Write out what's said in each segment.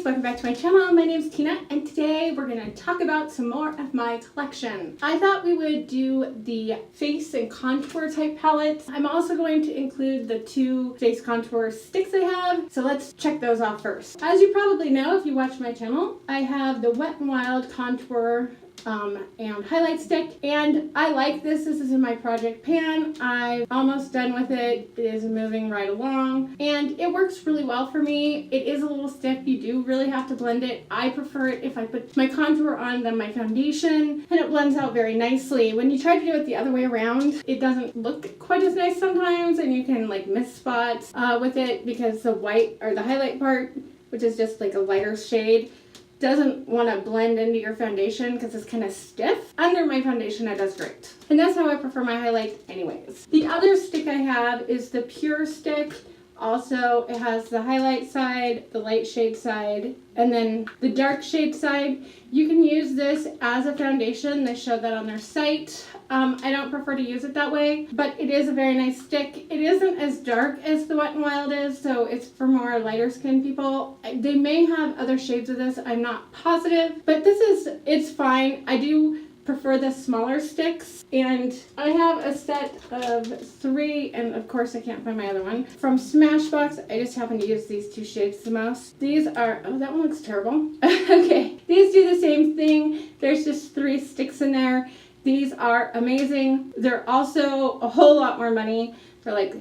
welcome back to my channel. My name is Tina and today we're going to talk about some more of my collection. I thought we would do the face and contour type palettes. I'm also going to include the two face contour sticks I have, so let's check those off first. As you probably know if you watch my channel, I have the Wet n Wild contour and highlight stick, and I like this. This is in my project pan. I'm almost done with it. It is moving right along and it works really well for me. It is a little stiff. You do really have to blend it. I prefer it if I put my contour on than my foundation, and it blends out very nicely. When you try to do it the other way around, it doesn't look quite as nice sometimes, and you can like miss spots with it because the white or the highlight part, which is just like a lighter shade, doesn't want to blend into your foundation because it's kind of stiff. Under my foundation it does great. And that's how I prefer my highlight anyways. The other stick I have is the Pure stick. Also, it has the highlight side, the light shade side, and then the dark shade side. You can use this as a foundation. They show that on their site. I don't prefer to use it that way, but it is a very nice stick. It isn't as dark as the Wet n Wild is, so it's for more lighter skin people. They may have other shades of this, I'm not positive, but it's fine. I do prefer the smaller sticks, and I have a set of 3, and of course I can't find my other one, from Smashbox. I just happen to use these 2 shades the most. These are, oh, that one looks terrible. Okay, these do the same thing. There's just 3 sticks in there. These are amazing. They're also a whole lot more money. They're like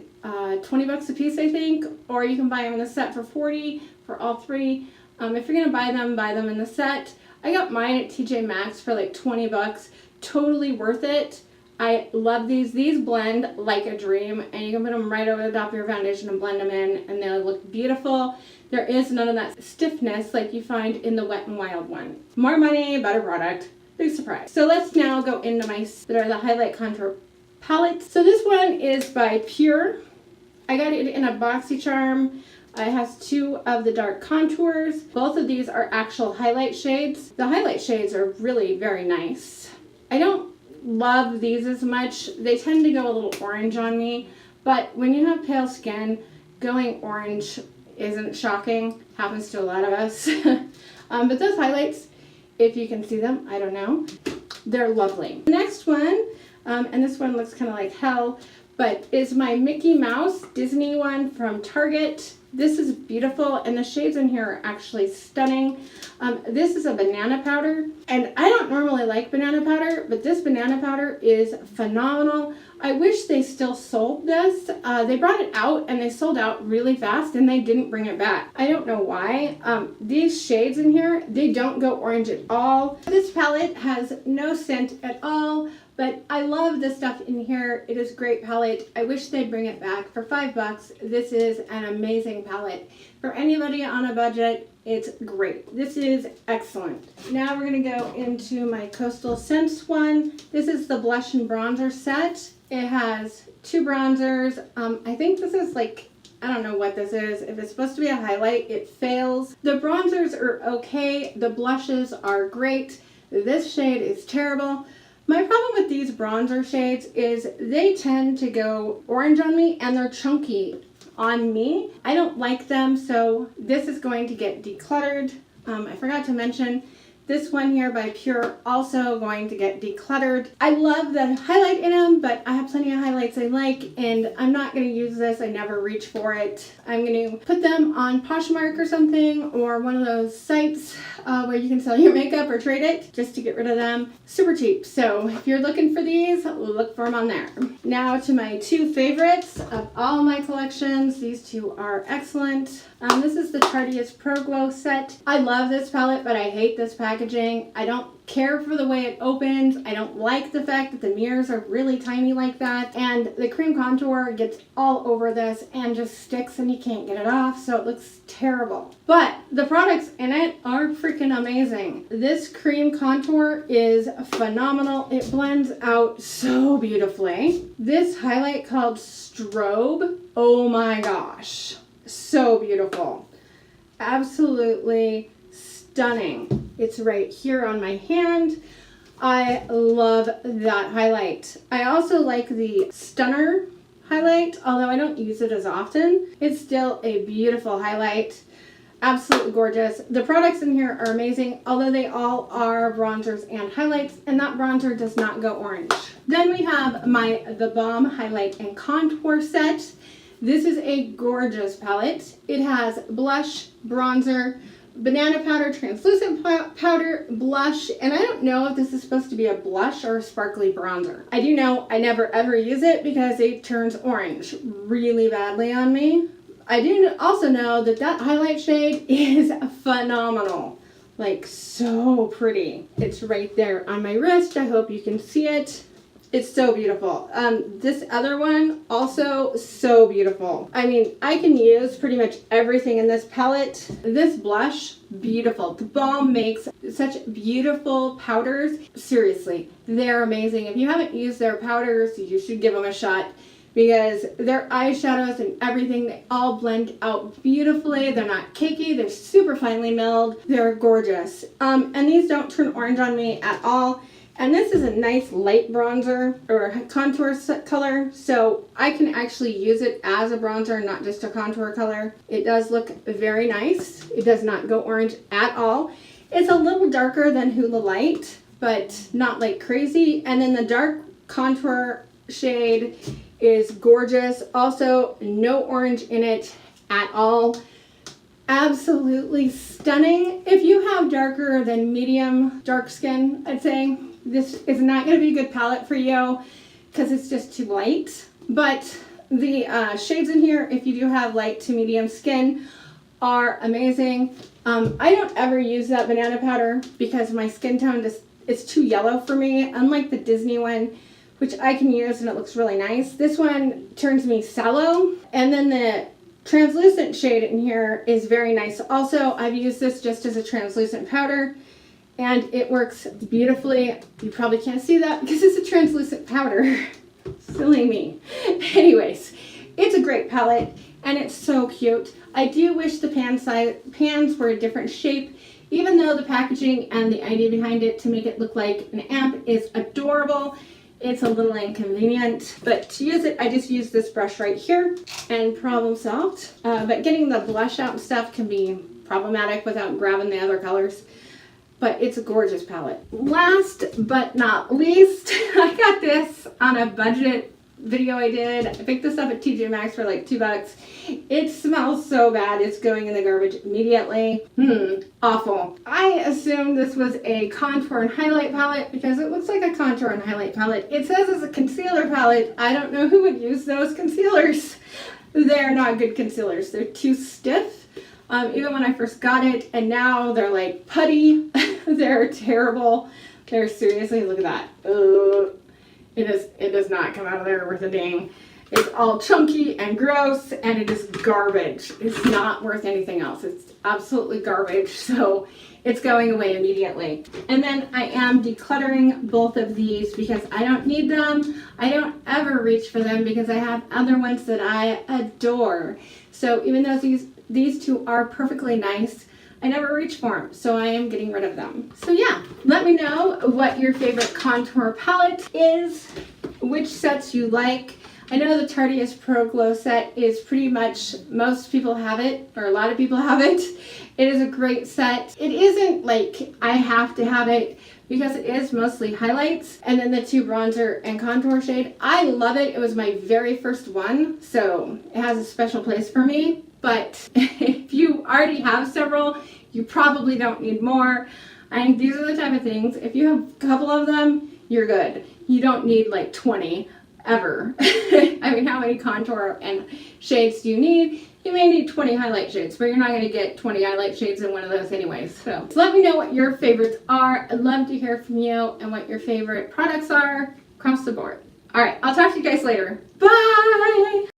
20 bucks a piece, I think, or you can buy them in the set for 40 for all 3. If you're gonna buy them in the set. I got mine at TJ Maxx for like 20 bucks. Totally worth it. I love these. These blend like a dream, and you can put them right over the top of your foundation and blend them in, and they look beautiful. There is none of that stiffness like you find in the Wet n Wild one. More money, better product. Big surprise. So let's now go into the highlight contour palettes. So this one is by Pure. I got it in a BoxyCharm. It has 2 of the dark contours. Both of these are actual highlight shades. The highlight shades are really very nice. I don't love these as much. They tend to go a little orange on me, but when you have pale skin, going orange isn't shocking. Happens to a lot of us. But those highlights, if you can see them, I don't know, they're lovely. The next one, and this one looks kind of like hell, but is my Mickey Mouse Disney one from Target. This is beautiful, and the shades in here are actually stunning. This is a banana powder, and I don't normally like banana powder, but this banana powder is phenomenal. I wish they still sold this. They brought it out, and they sold out really fast, and they didn't bring it back. I don't know why. These shades in here, they don't go orange at all. This palette has no scent at all, but I love the stuff in here. It is a great palette. I wish they'd bring it back for 5 bucks. This is an amazing palette. For anybody on a budget, it's great. This is excellent. Now we're gonna go into my Coastal Scents one. This is the blush and bronzer set. It has 2 bronzers. I think this is like, I don't know what this is. If it's supposed to be a highlight, it fails. The bronzers are okay. The blushes are great. This shade is terrible. My problem with these bronzer shades is they tend to go orange on me, and they're chunky on me. I don't like them, so this is going to get decluttered. I forgot to mention this one here by Pure, also going to get decluttered. I love the highlight in them, but I have plenty of highlights I like, and I'm not going to use this. I never reach for it. I'm going to put them on Poshmark or something, or one of those sites where you can sell your makeup or trade it, just to get rid of them. Super cheap. So if you're looking for these, look for them on there. Now to my 2 favorites of all my collections. These 2 are excellent. This is the Tarteist Pro Glow set. I love this palette, but I hate this packaging. I don't care for the way it opens. I don't like the fact that the mirrors are really tiny like that, and the cream contour gets all over this and just sticks and you can't get it off, so it looks terrible. But the products in it are freaking amazing. This cream contour is phenomenal. It blends out so beautifully. This highlight called Strobe, oh my gosh, so beautiful. Absolutely stunning. It's right here on my hand. I love that highlight. I also like the Stunner highlight, although I don't use it as often. It's still a beautiful highlight. Absolutely gorgeous. The products in here are amazing, although they all are bronzers and highlights, and that bronzer does not go orange. Then we have the Balm Highlight and Contour Set. This is a gorgeous palette. It has blush, bronzer, banana powder, translucent powder, blush, and I don't know if this is supposed to be a blush or a sparkly bronzer. I do know I never ever use it because it turns orange really badly on me. I do also know that highlight shade is phenomenal. Like, so pretty. It's right there on my wrist. I hope you can see it. It's so beautiful. This other one, also so beautiful. I mean, I can use pretty much everything in this palette. This blush, beautiful. The Balm makes such beautiful powders. Seriously, they're amazing. If you haven't used their powders, you should give them a shot, because their eyeshadows and everything, they all blend out beautifully. They're not cakey, they're super finely milled. They're gorgeous. And these don't turn orange on me at all. And this is a nice light bronzer or contour color, so I can actually use it as a bronzer, not just a contour color. It does look very nice. It does not go orange at all. It's a little darker than Hula Light, but not like crazy. And then the dark contour shade is gorgeous. Also, no orange in it at all. Absolutely stunning. If you have darker than medium dark skin, I'd say this is not going to be a good palette for you because it's just too light. But the shades in here, if you do have light to medium skin, are amazing. I don't ever use that banana powder because my skin tone it's too yellow for me, unlike the Disney one, which I can use and it looks really nice. This one turns me sallow. And then the translucent shade in here is very nice. Also, I've used this just as a translucent powder, and it works beautifully. You probably can't see that because it's a translucent powder. Silly me. Anyways, it's a great palette and it's so cute. I do wish the pans were a different shape, even though the packaging and the idea behind it to make it look like an amp is adorable. It's a little inconvenient, but to use it, I just use this brush right here and problem solved. But getting the blush out and stuff can be problematic without grabbing the other colors. But it's a gorgeous palette. Last but not least, I got this on a budget video I did. I picked this up at TJ Maxx for like $2. It smells so bad, it's going in the garbage immediately. Awful. I assumed this was a contour and highlight palette because it looks like a contour and highlight palette. It says it's a concealer palette. I don't know who would use those concealers. They're not good concealers. They're too stiff. Even when I first got it, and now they're like putty. They're terrible. They're seriously, look at that. It does not come out of there worth a dang. It's all chunky and gross, and it is garbage. It's not worth anything else. It's absolutely garbage, so it's going away immediately. And then I am decluttering both of these because I don't need them. I don't ever reach for them because I have other ones that I adore. So even though these two are perfectly nice, I never reach for them, so I am getting rid of them. So yeah, let me know what your favorite contour palette is, which sets you like. I know the Tarteist Pro Glow set is pretty much, most people have it, or a lot of people have it. It is a great set. It isn't like I have to have it because it is mostly highlights, and then the two bronzer and contour shade. I love it. It was my very first one, so it has a special place for me. But if you already have several, you probably don't need more. And these are the type of things, if you have a couple of them, you're good. You don't need like 20 ever. I mean, how many contour and shades do you need? You may need 20 highlight shades, but you're not going to get 20 highlight shades in one of those anyways. So let me know what your favorites are. I'd love to hear from you and what your favorite products are across the board. All right, I'll talk to you guys later. Bye!